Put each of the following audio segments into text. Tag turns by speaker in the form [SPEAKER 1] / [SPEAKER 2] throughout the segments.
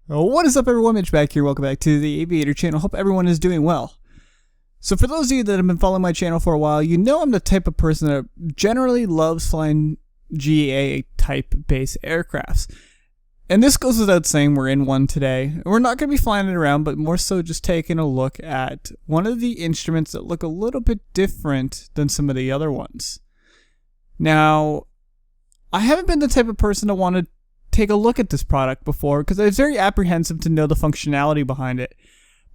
[SPEAKER 1] What is up, everyone? Mitch back here. Welcome back to the Aviator channel. Hope everyone is doing well. So for those of you that have been following my channel for a while, you know I'm the type of person that generally loves flying GA type base aircrafts. And this goes without saying, we're in one today. We're not going to be flying it around, but more so just taking a look at one of the instruments that look a little bit different than some of the other ones. Now, I haven't been the type of person to want to take a look at this product before because I was very apprehensive to know the functionality behind it.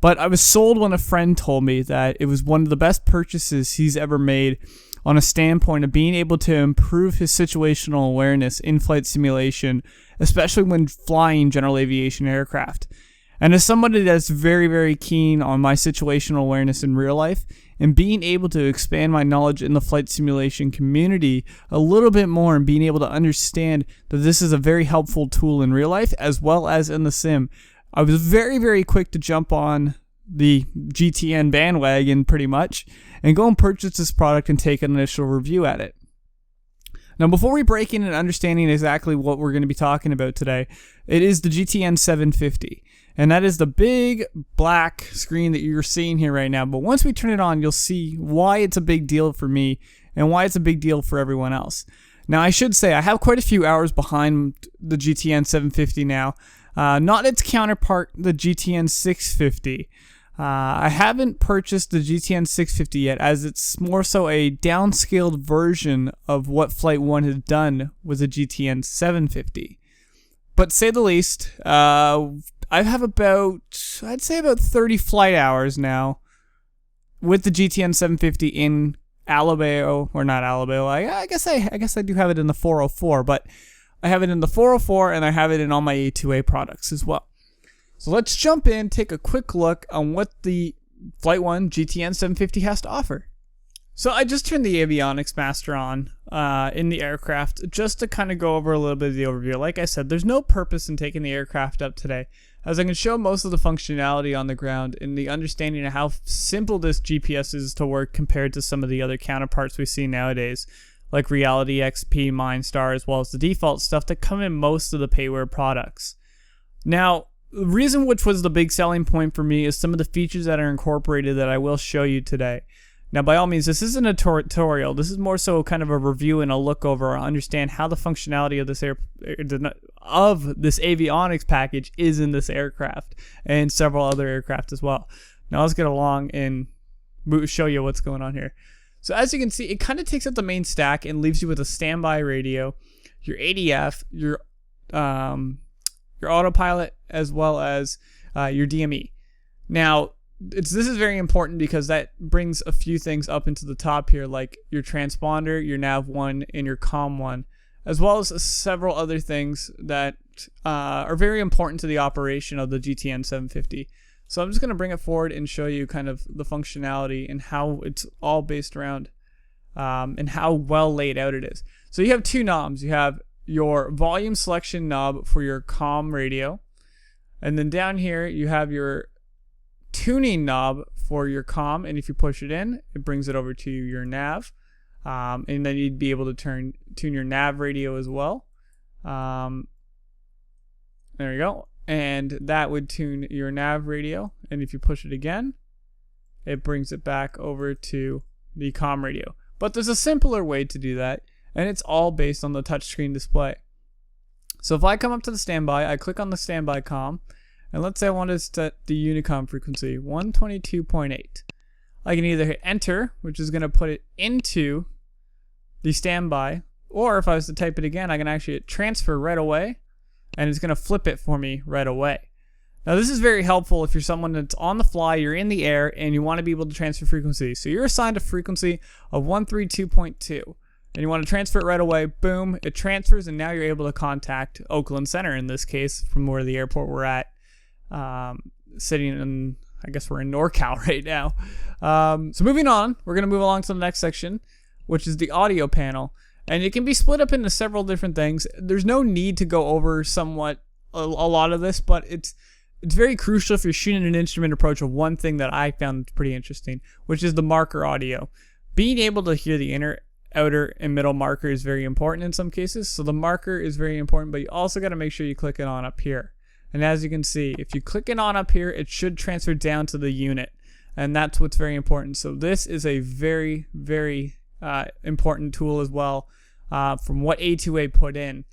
[SPEAKER 1] But I was sold when a friend told me that it was one of the best purchases he's ever made on a standpoint of being able to improve his situational awareness in flight simulation, especially when flying general aviation aircraft. And as somebody that's very, very keen on my situational awareness in real life and being able to expand my knowledge in the flight simulation community a little bit more and being able to understand that this is a very helpful tool in real life as well as in the sim, I was very, very quick to jump on the GTN bandwagon pretty much and go and purchase this product and take an initial review at it. Now, before we break in and understanding exactly what we're going to be talking about today, it is the GTN750. And that is the big black screen that you're seeing here right now. But once we turn it on, you'll see why it's a big deal for me and why it's a big deal for everyone else. Now, I should say I have quite a few hours behind the GTN750 now. Not its counterpart, the GTN650. I haven't purchased the GTN650 yet, as it's more so a downscaled version of what Flight1 has done with the GTN750. But say the least, I have I'd say about 30 flight hours now with the GTN750 in Alabama, or not Alabama. I guess I do have it in the 404, but I have it in the 404 and I have it in all my A2A products as well. So let's jump in, take a quick look on what the Flight1 GTN750 has to offer. So I just turned the avionics master on in the aircraft just to kind of go over a little bit of the overview. Like I said, there's no purpose in taking the aircraft up today, as I can show most of the functionality on the ground and the understanding of how simple this GPS is to work compared to some of the other counterparts we see nowadays, like Reality XP, MindStar, as well as the default stuff that come in most of the payware products. Now, the reason which was the big selling point for me is some of the features that are incorporated that I will show you today. Now, by all means, this isn't a tutorial. This is more so kind of a review and a look over or understand how the functionality of this avionics package is in this aircraft and several other aircraft as well. Now, let's get along and show you what's going on here. So, as you can see, it kind of takes up the main stack and leaves you with a standby radio, your ADF, your autopilot, as well as your DME. Now, this is very important because that brings a few things up into the top here, like your transponder, your Nav 1, and your Com 1, as well as several other things that are very important to the operation of the GTN750. So I'm just going to bring it forward and show you kind of the functionality and how it's all based around and how well laid out it is. So you have two knobs. You have your volume selection knob for your Com radio, and then down here you have your tuning knob for your Com, and if you push it in, it brings it over to your nav, and then you'd be able to tune your Nav radio as well. There you go, and that would tune your Nav radio, and if you push it again, it brings it back over to the Com radio. But there's a simpler way to do that, and it's all based on the touchscreen display. So if I come up to the standby, I click on the standby Com, and let's say I want to set the Unicom frequency 122.8. I can either hit enter, which is going to put it into the standby, or if I was to type it again, I can actually hit transfer right away, and it's going to flip it for me right away. Now, this is very helpful if you're someone that's on the fly, you're in the air, and you want to be able to transfer frequency. So you're assigned a frequency of 132.2, and you want to transfer it right away. Boom, it transfers, and now you're able to contact Oakland Center, in this case, from where the airport we're at. Sitting in, I guess we're in NorCal right now. So moving on, we're going to move along to the next section, which is the audio panel. And it can be split up into several different things. There's no need to go over somewhat a lot of this, but it's very crucial if you're shooting an instrument approach of one thing that I found pretty interesting, which is the marker audio. Being able to hear the inner, outer, and middle marker is very important in some cases. So the marker is very important, but you also got to make sure you click it on up here. And as you can see, if you click it on up here, it should transfer down to the unit. And that's what's very important. So this is a very, very important tool as well from what A2A put in,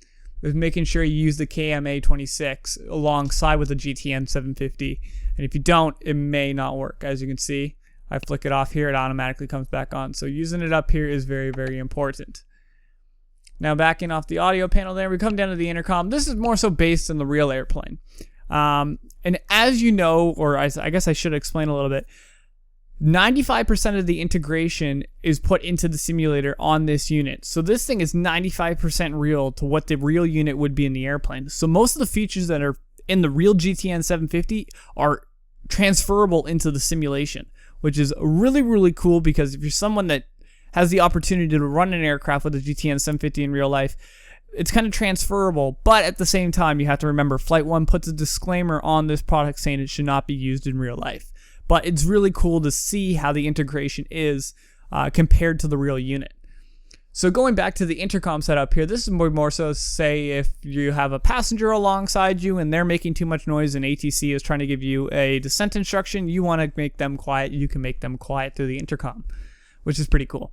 [SPEAKER 1] is making sure you use the KMA26 alongside with the GTN750. And if you don't, it may not work. As you can see, I flick it off here, it automatically comes back on. So using it up here is very, very important. Now backing off the audio panel there, we come down to the intercom. This is more so based on the real airplane. And as you know, or I guess I should explain a little bit, 95% of the integration is put into the simulator on this unit. So this thing is 95% real to what the real unit would be in the airplane. So most of the features that are in the real GTN750 are transferable into the simulation, which is really, really cool, because if you're someone that has the opportunity to run an aircraft with a GTN750 in real life, it's kind of transferable. But at the same time, you have to remember Flight1 puts a disclaimer on this product saying it should not be used in real life. But it's really cool to see how the integration is compared to the real unit. So going back to the intercom setup here, this is more so, say if you have a passenger alongside you and they're making too much noise and ATC is trying to give you a descent instruction, you want to make them quiet, you can make them quiet through the intercom, which is pretty cool.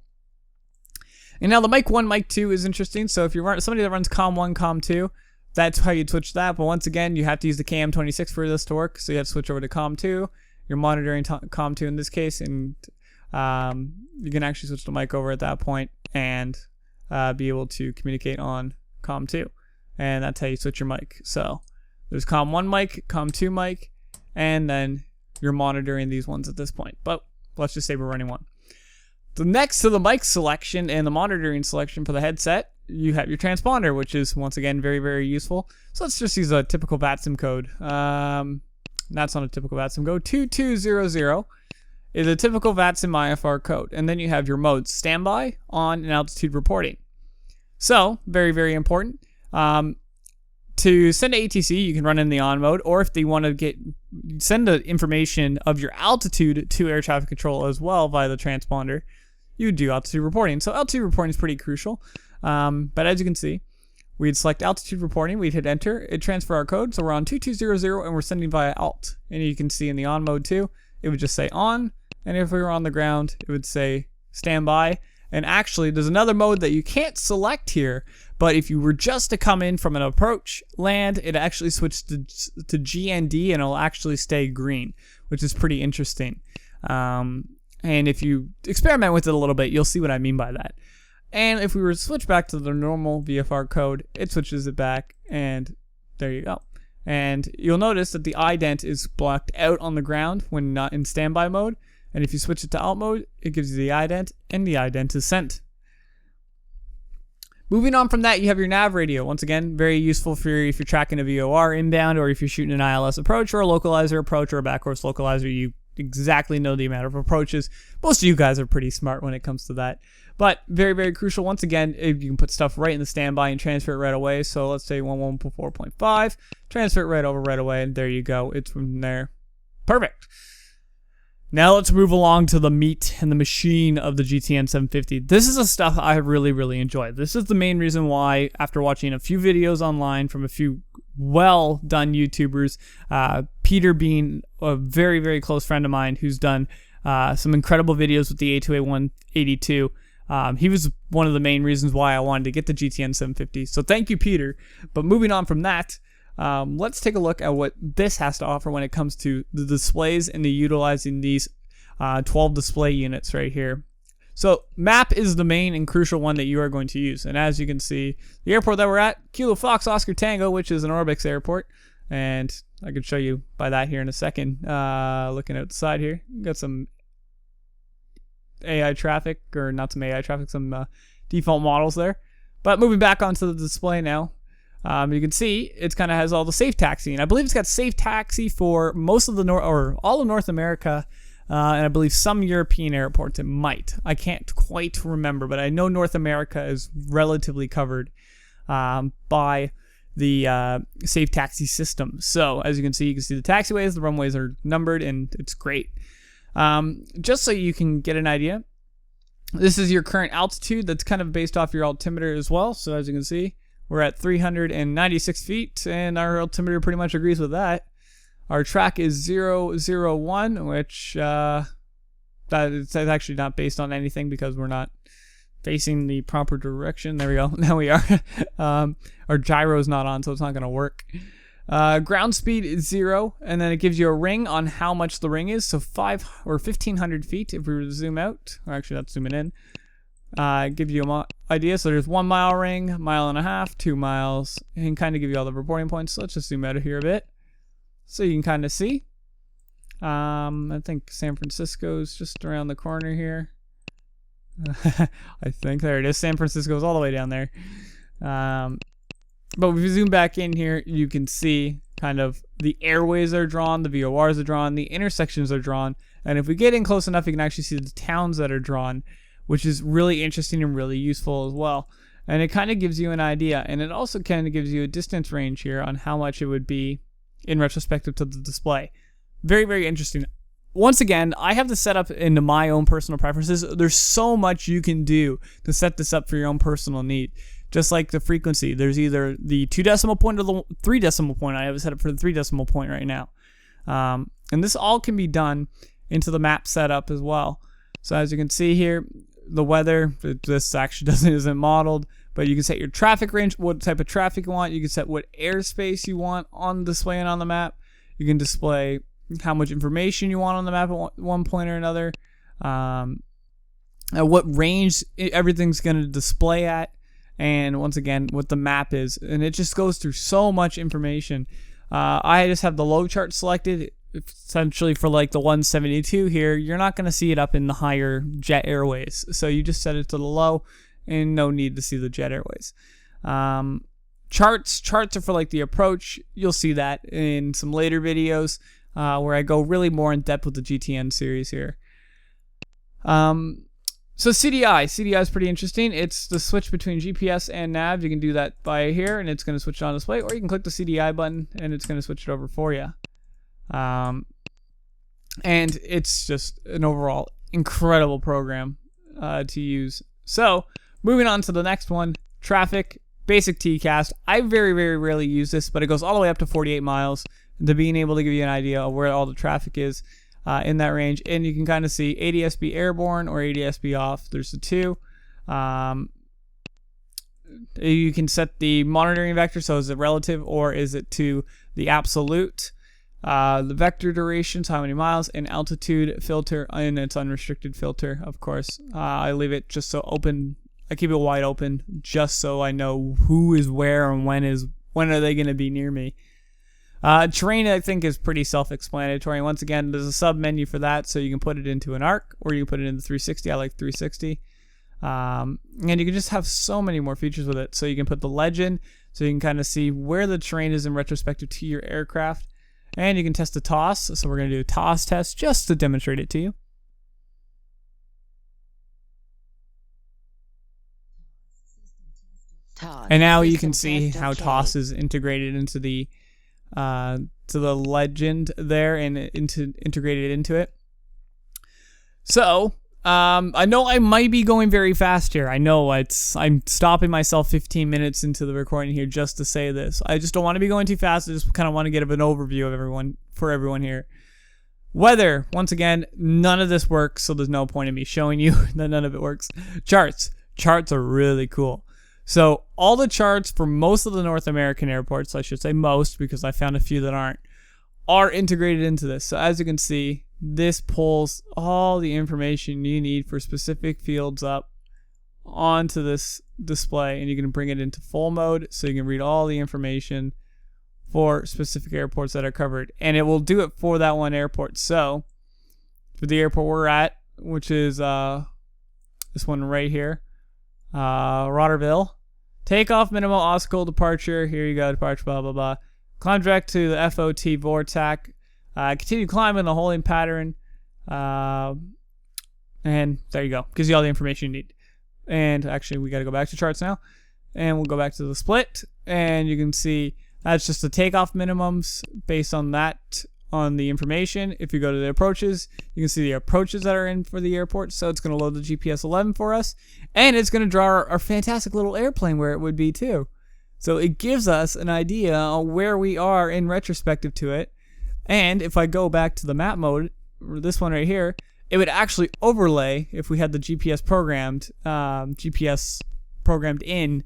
[SPEAKER 1] And now the mic 1, mic 2 is interesting. So if you're somebody that runs COM 1, COM 2, that's how you'd switch that. But once again, you have to use the KM26 for this to work. So you have to switch over to COM 2. You're monitoring COM 2 in this case, and you can actually switch the mic over at that point and be able to communicate on COM 2. And that's how you switch your mic. So there's COM 1 mic, COM 2 mic, and then you're monitoring these ones at this point. But let's just say we're running one. So next to the mic selection and the monitoring selection for the headset, you have your transponder, which is once again very, very useful. So let's just use a typical VATSIM code. That's not a typical VATSIM code. 2200 is a typical VATSIM IFR code. And then you have your modes: standby, on, and altitude reporting. So very, very important. To send to ATC, you can run in the on mode, or if they want to send the information of your altitude to air traffic control as well via the transponder, you do altitude reporting. So altitude reporting is pretty crucial. But as you can see, we'd select altitude reporting, we'd hit enter, it'd transfer our code, so we're on 2200 and we're sending via alt. And you can see in the on mode too, it would just say on, and if we were on the ground, it would say standby. And actually, there's another mode that you can't select here, but if you were just to come in from an approach land, it actually switched to GND and it'll actually stay green, which is pretty interesting. And if you experiment with it a little bit, you'll see what I mean by that. And if we were to switch back to the normal VFR code, it switches it back, and there you go. And you'll notice that the ident is blocked out on the ground when not in standby mode. And if you switch it to alt mode, it gives you the ident, and the ident is sent. Moving on from that, you have your Nav Radio. Once again, very useful for if you're tracking a VOR inbound, or if you're shooting an ILS approach, or a localizer approach, or a backcourse localizer. You exactly know the amount of approaches. Most of you guys are pretty smart when it comes to that. But very, very crucial. Once again, if you can put stuff right in the standby and transfer it right away. So let's say 11.4.5, transfer it right over right away, and there you go. It's from there. Perfect. Now let's move along to the meat and the machine of the GTN750. This is the stuff I really, really enjoy. This is the main reason why, after watching a few videos online from a few well-done YouTubers, Peter being a very, very close friend of mine who's done some incredible videos with the A2A182, he was one of the main reasons why I wanted to get the GTN750. So thank you, Peter. But moving on from that, let's take a look at what this has to offer when it comes to the displays and the utilizing these 12 display units right here. So map is the main and crucial one that you are going to use. And as you can see, the airport that we're at, Kilo Fox Oscar Tango, which is an Orbix airport. And I can show you by that here in a second. Looking at the side here, got some AI traffic, or not some AI traffic, some default models there. But moving back onto the display now, you can see it kind of has all the safe taxiing. I believe it's got safe taxi for most of the all of North America, and I believe some European airports it might. I can't quite remember, but I know North America is relatively covered by the safe taxi system. So as you can see the taxiways, the runways are numbered, and it's great. Just so you can get an idea, this is your current altitude that's kind of based off your altimeter as well. So as you can see, we're at 396 feet, and our altimeter pretty much agrees with that. Our track is 001, which that's actually not based on anything because we're not facing the proper direction. There we go. Now we are. Our gyro's not on, so it's not going to work. Ground speed is 0, and then it gives you a ring on how much the ring is. So 1,500 feet if we were to zoom out. Or actually, that's zooming in. Give you an idea. So there's 1 mile ring, 1.5 miles, 2 miles, and kind of give you all the reporting points. So let's just zoom out of here a bit, so you can kind of see. I think San Francisco's just around the corner here. I think there it is. San Francisco's all the way down there. But if you zoom back in here, you can see kind of the airways are drawn, the VORs are drawn, the intersections are drawn, and if we get in close enough, you can actually see the towns that are drawn, which is really interesting and really useful as well. And it kind of gives you an idea, and it also kind of gives you a distance range here on how much it would be in retrospective to the display. Very, very interesting. Once again, I have this set up into my own personal preferences. There's so much you can do to set this up for your own personal need. Just like the frequency, there's either the 2 decimal point or the 3 decimal point. I have it set up for the 3 decimal point right now. And this all can be done into the map setup as well. So as you can see here, the weather, this actually isn't modeled, but you can set your traffic range, what type of traffic you want. You can set what airspace you want on display and on the map. You can display how much information you want on the map at one point or another. What range everything's going to display at. And once again, what the map is. And it just goes through so much information. I just have the low chart selected. Essentially for like the 172 here, you're not going to see it up in the higher jet airways. So you just set it to the low and no need to see the jet airways. Charts are for like the approach. You'll see that in some later videos where I go really more in depth with the GTN series here. So CDI is pretty interesting. It's the switch between GPS and nav. You can do that by here, and it's going to switch it on display, or you can click the CDI button, and it's going to switch it over for you. And it's just an overall incredible program to use. So moving on to the next one, traffic, basic TCAST. I very, very rarely use this, but it goes all the way up to 48 miles to being able to give you an idea of where all the traffic is. In that range, and you can kind of see ADS-B airborne or ADS-B off. There's the two. You can set the monitoring vector, so is it relative or is it to the absolute? The vector duration, so how many miles, and altitude filter, and it's unrestricted filter, of course. I leave it just so open. I keep it wide open just so I know who is where and when are they going to be near me. Terrain, I think, is pretty self-explanatory. Once again, there's a sub-menu for that, so you can put it into an arc, or you can put it into 360. I like 360. And you can just have so many more features with it. So you can put the legend, so you can kind of see where the terrain is in retrospective to your aircraft. And you can test the toss, so we're going to do a toss test just to demonstrate it to you. And now you can see how toss is integrated into the to the legend there and integrated into it. So I know I might be going very fast here. I know I'm stopping myself 15 minutes into the recording here just to say this. I just don't want to be going too fast. I just kind of want to get an overview of everyone here. Weather, once again, none of this works, so there's no point in me showing you that none of it works. Charts are really cool. So all the charts for most of the North American airports, I should say most because I found a few that aren't, are integrated into this. So as you can see, this pulls all the information you need for specific fields up onto this display, and you can bring it into full mode so you can read all the information for specific airports that are covered. And it will do it for that one airport. So for the airport we're at, which is this one right here, Rotterdam. Takeoff, minimal, obstacle, departure. Here you go, departure, blah, blah, blah. Climb direct to the FOT VORTAC. Continue climbing the holding pattern. And there you go. Gives you all the information you need. And actually, we got to go back to charts now. And we'll go back to the split. And you can see that's just the takeoff minimums based on that, on the information. If you go to the approaches, you can see the approaches that are in for the airport. So it's going to load the GPS 11 for us, and it's going to draw our fantastic little airplane where it would be too. So it gives us an idea on where we are in retrospective to it. And if I go back to the map mode, or this one right here, it would actually overlay if we had the GPS programmed in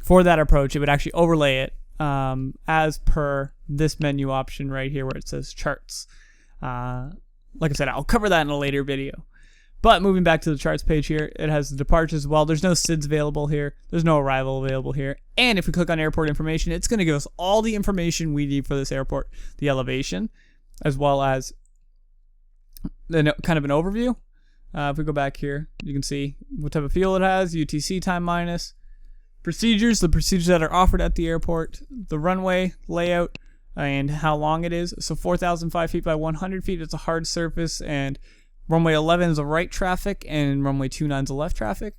[SPEAKER 1] for that approach. It would actually overlay it as per this menu option right here where it says charts. Like I said, I'll cover that in a later video. But moving back to the charts page here, it has the departures as well. There's no SIDS available here. There's no arrival available here. And if we click on airport information, it's going to give us all the information we need for this airport. The elevation, as well as kind of an overview. If we go back here, you can see what type of fuel it has, UTC time minus, procedures, the procedures that are offered at the airport, the runway layout, and how long it is. So 4,005 feet by 100 feet, it's a hard surface, and runway 11 is a right traffic, and runway 29 is a left traffic.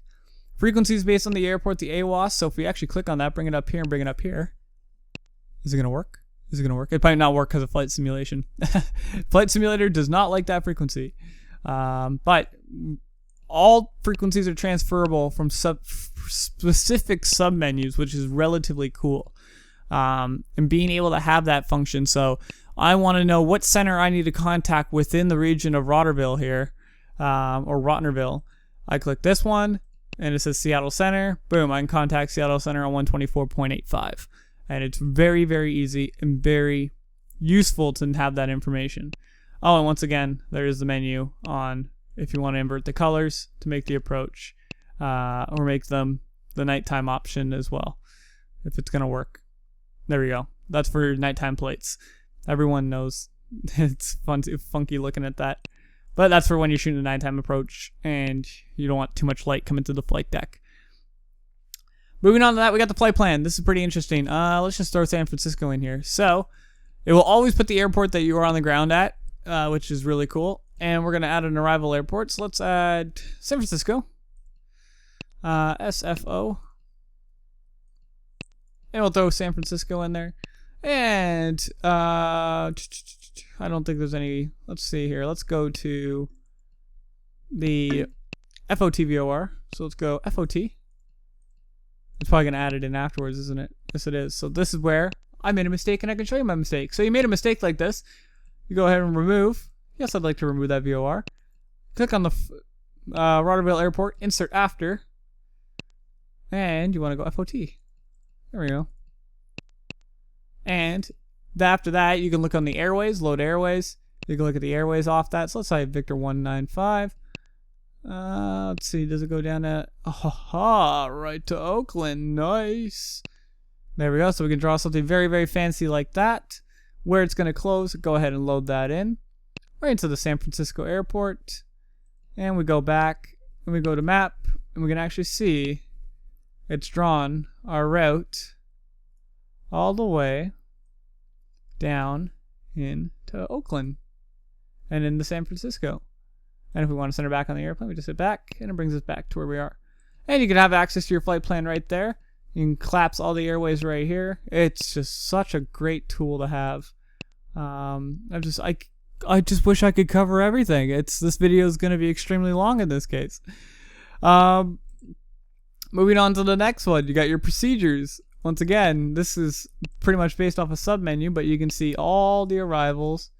[SPEAKER 1] Frequencies based on the airport, the AWOS. So if we actually click on that, bring it up here and bring it up here, is it going to work? Is it going to work? It might not work because of flight simulation. Flight simulator does not like that frequency. But all frequencies are transferable from specific submenus, which is relatively cool. And being able to have that function. So I want to know what center I need to contact within the region of Rotterdam here, or Rottenville. I click this one, and it says Seattle Center. Boom, I can contact Seattle Center on 124.85. And it's very, very easy and very useful to have that information. Oh, and once again, there is the menu on if you want to invert the colors to make the approach, or make them the nighttime option as well, if it's going to work. There we go. That's for nighttime plates. Everyone knows it's funky looking at that. But that's for when you're shooting a nighttime approach and you don't want too much light coming to the flight deck. Moving on to that, we got the flight plan. This is pretty interesting. Let's just throw San Francisco in here. So it will always put the airport that you are on the ground at, which is really cool. And we're going to add an arrival airport. So let's add San Francisco. SFO. And we'll throw San Francisco in there. And I don't think there's any. Let's see here. Let's go to the FOT VOR. So let's go FOT. It's probably going to add it in afterwards, isn't it? Yes, it is. So this is where I made a mistake, and I can show you my mistake. So you made a mistake like this. You go ahead and remove. Yes, I'd like to remove that VOR. Click on the Rotterdam Airport, insert after, and you want to go FOT. There we go. And after that, you can look on the airways, load airways. You can look at the airways off that. So let's say Victor 195. Let's see, does it go down to, right to Oakland, nice. There we go, so we can draw something very, very fancy like that. Where it's going to close, go ahead and load that in. Right into the San Francisco airport. And we go back, and we go to map, and we can actually see it's drawn our route all the way down into Oakland and into San Francisco. And if we want to center back on the airplane, we just hit back, and it brings us back to where we are. And you can have access to your flight plan right there. You can collapse all the airways right here. It's just such a great tool to have. I just wish I could cover everything. This video is going to be extremely long in this case. Moving on to the next one, you got your procedures. Once again, this is pretty much based off a submenu, but you can see all the arrivals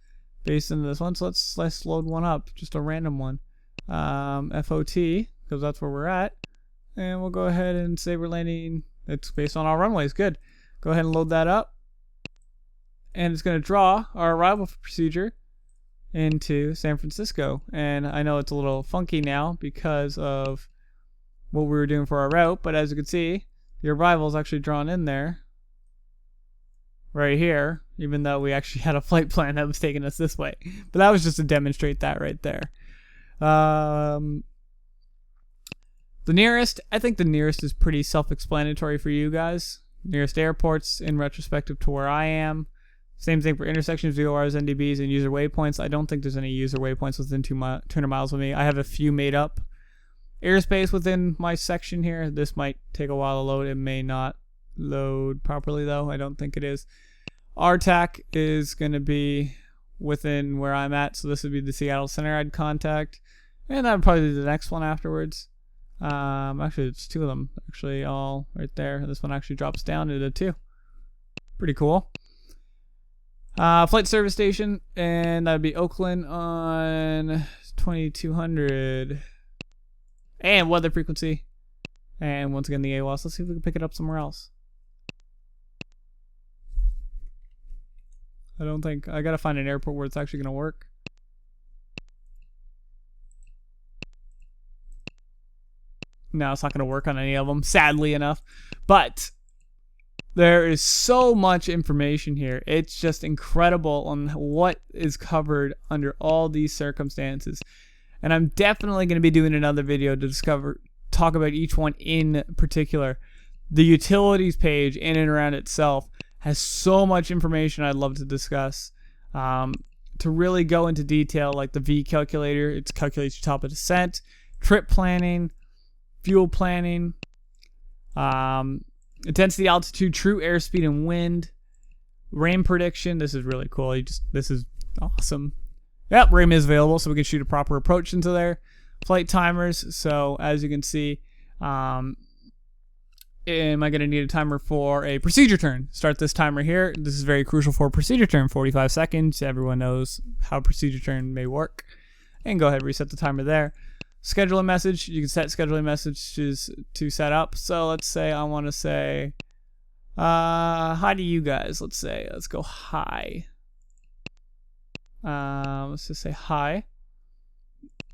[SPEAKER 1] based on this one. So let's load one up, just a random one. FOT, because that's where we're at. And we'll go ahead and say we're landing. It's based on our runways. Good. Go ahead and load that up. And it's going to draw our arrival procedure into San Francisco. And I know it's a little funky now because of what we were doing for our route, but as you can see, the arrival is actually drawn in there right here, even though we actually had a flight plan that was taking us this way. But that was just to demonstrate that right there. The nearest, I think the nearest is pretty self-explanatory for you guys. Nearest airports in retrospective to where I am. Same thing for intersections, VORs, NDBs, and user waypoints. I don't think there's any user waypoints within 200 miles of me. I have a few made up. Airspace within my section here. This might take a while to load. It may not load properly though. I don't think it is. RTAC is going to be within where I'm at. So this would be the Seattle Center I'd contact. And that would probably be the next one afterwards. Actually, it's 2 of them. Actually, all right there. This one actually drops down into 2. Pretty cool. Flight service station, and that'd be Oakland on 2200. And weather frequency. And once again, the AWOS. Let's see if we can pick it up somewhere else. I don't think. I gotta find an airport where it's actually gonna work. No, it's not gonna work on any of them, sadly enough. But there is so much information here. It's just incredible on what is covered under all these circumstances. And I'm definitely going to be doing another video to talk about each one in particular. The utilities page in and around itself has so much information I'd love to discuss. To really go into detail, like the V calculator, it calculates your top of descent, trip planning, fuel planning, intensity, altitude, true airspeed and wind, rain prediction. This is really cool. This is awesome. Yep, rain is available, so we can shoot a proper approach into there. Flight timers. So as you can see, am I going to need a timer for a procedure turn? Start this timer here. This is very crucial for a procedure turn. 45 seconds. Everyone knows how a procedure turn may work. And go ahead and reset the timer there. Scheduling message. You can set scheduling messages to set up. So let's say I want to say hi to you guys. Let's go hi. Let's just say hi.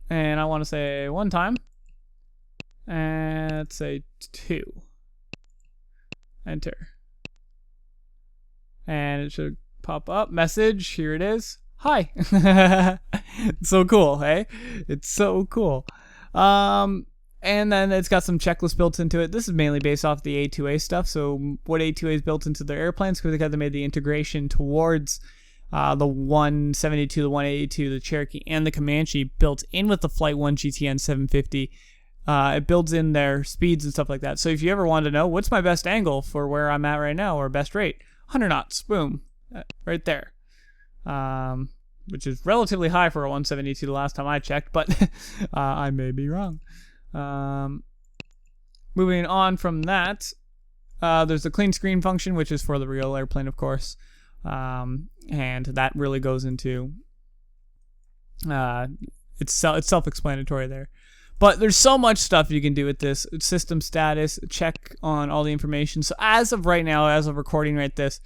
[SPEAKER 1] And I want to say 1 time. And let's say 2. Enter. And it should pop up. Message. Here it is. Hi. It's so cool, hey? It's so cool. And then it's got some checklists built into it. This is mainly based off the A2A stuff. So what A2A is built into their airplanes, because they made the integration towards the 172, the 182, the Cherokee, and the Comanche built in with the Flight1 GTN750. It builds in their speeds and stuff like that. So if you ever wanted to know what's my best angle for where I'm at right now, or best rate, 100 knots, boom, right there. Which is relatively high for a 172 the last time I checked, but I may be wrong. Moving on from that, there's the clean screen function, which is for the real airplane, of course. And that really goes into it's self-explanatory there. But there's so much stuff you can do with this. System status, check on all the information. So as of right now, as of recording this,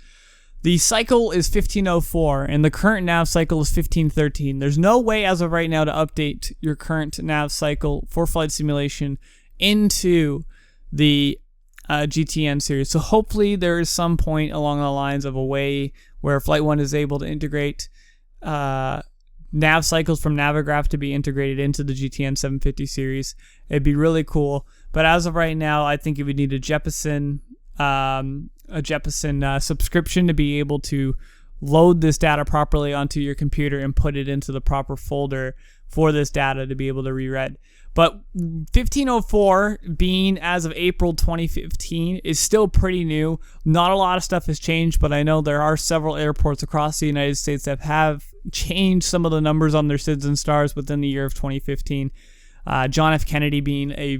[SPEAKER 1] the cycle is 1504, and the current nav cycle is 1513. There's no way as of right now to update your current nav cycle for flight simulation into the GTN series. So hopefully there is some point along the lines of a way where Flight1 is able to integrate nav cycles from Navigraph to be integrated into the GTN750 series. It'd be really cool. But as of right now, I think you would need a Jeppesen subscription to be able to load this data properly onto your computer and put it into the proper folder for this data to be able to reread. But 1504 being as of April 2015 is still pretty new. Not a lot of stuff has changed, but I know there are several airports across the United States that have changed some of the numbers on their SIDS and stars within the year of 2015. John F. Kennedy being a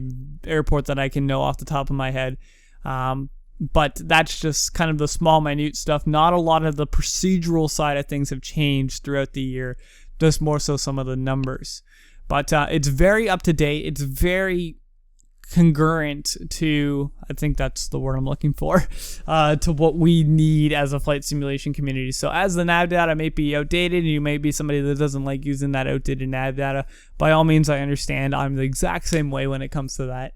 [SPEAKER 1] airport that I can know off the top of my head. But that's just kind of the small, minute stuff. Not a lot of the procedural side of things have changed throughout the year, just more so some of the numbers. But it's very up to date. It's very congruent to, I think that's the word I'm looking for, to what we need as a flight simulation community. So as the nav data may be outdated, and you may be somebody that doesn't like using that outdated nav data, by all means, I understand. I'm the exact same way when it comes to that.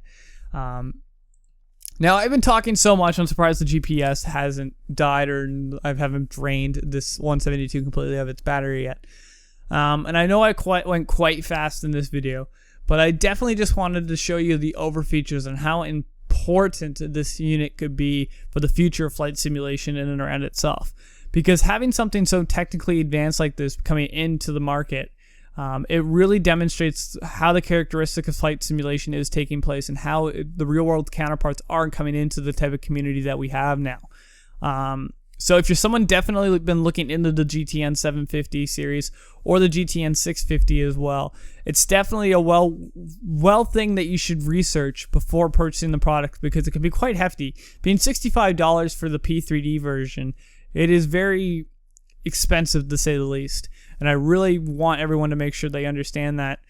[SPEAKER 1] Now, I've been talking so much, I'm surprised the GPS hasn't died, or I haven't drained this 172 completely of its battery yet. And I know I went quite fast in this video, but I definitely just wanted to show you the overfeatures and how important this unit could be for the future of flight simulation in and around itself. Because having something so technically advanced like this coming into the market, it really demonstrates how the characteristic of flight simulation is taking place and how the real world counterparts are coming into the type of community that we have now. So if you're someone definitely been looking into the GTN750 series or the GTN650 as well, it's definitely a well thing that you should research before purchasing the product, because it can be quite hefty. Being $65 for the P3D version, it is very expensive to say the least. And I really want everyone to make sure they understand that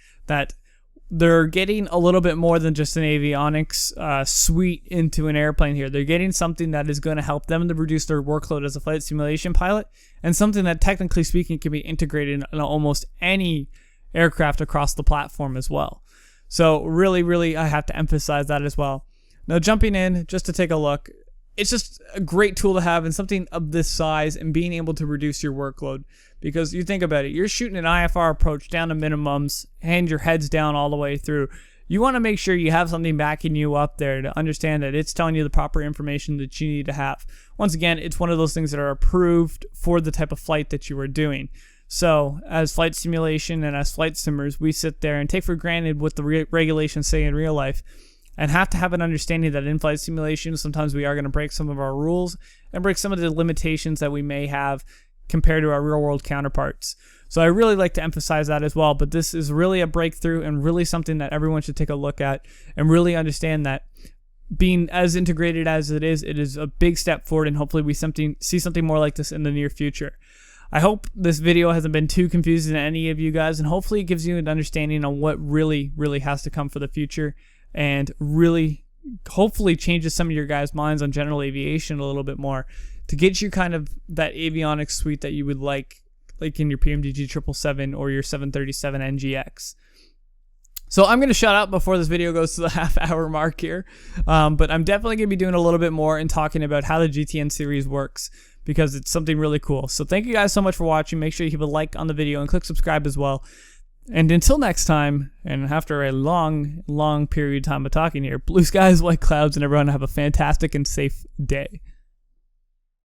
[SPEAKER 1] they're getting a little bit more than just an avionics suite into an airplane here. They're getting something that is going to help them to reduce their workload as a flight simulation pilot, and something that, technically speaking, can be integrated in almost any aircraft across the platform as well. So really, I have to emphasize that as well. Now, jumping in just to take a look, it's just a great tool to have, and something of this size, and being able to reduce your workload. Because you think about it, you're shooting an IFR approach down to minimums, and your head's down all the way through. You want to make sure you have something backing you up there to understand that it's telling you the proper information that you need to have. Once again, it's one of those things that are approved for the type of flight that you are doing. So, as flight simulation and as flight simmers, we sit there and take for granted what the regulations say in real life, and have to have an understanding that in flight simulation, sometimes we are going to break some of our rules and break some of the limitations that we may have compared to our real world counterparts. So I really like to emphasize that as well, but this is really a breakthrough and really something that everyone should take a look at and really understand that being as integrated as it is a big step forward, and hopefully we see something more like this in the near future. I hope this video hasn't been too confusing to any of you guys, and hopefully it gives you an understanding on what really has to come for the future, and really hopefully changes some of your guys' minds on general aviation a little bit more, to get you kind of that avionics suite that you would like in your PMDG 777 or your 737 NGX. So I'm going to shut up before this video goes to the half-hour mark here, but I'm definitely going to be doing a little bit more and talking about how the GTN series works, because it's something really cool. So thank you guys so much for watching. Make sure you hit a like on the video and click subscribe as well. And until next time, and after a long period of time of talking here, blue skies, white clouds, and everyone have a fantastic and safe day.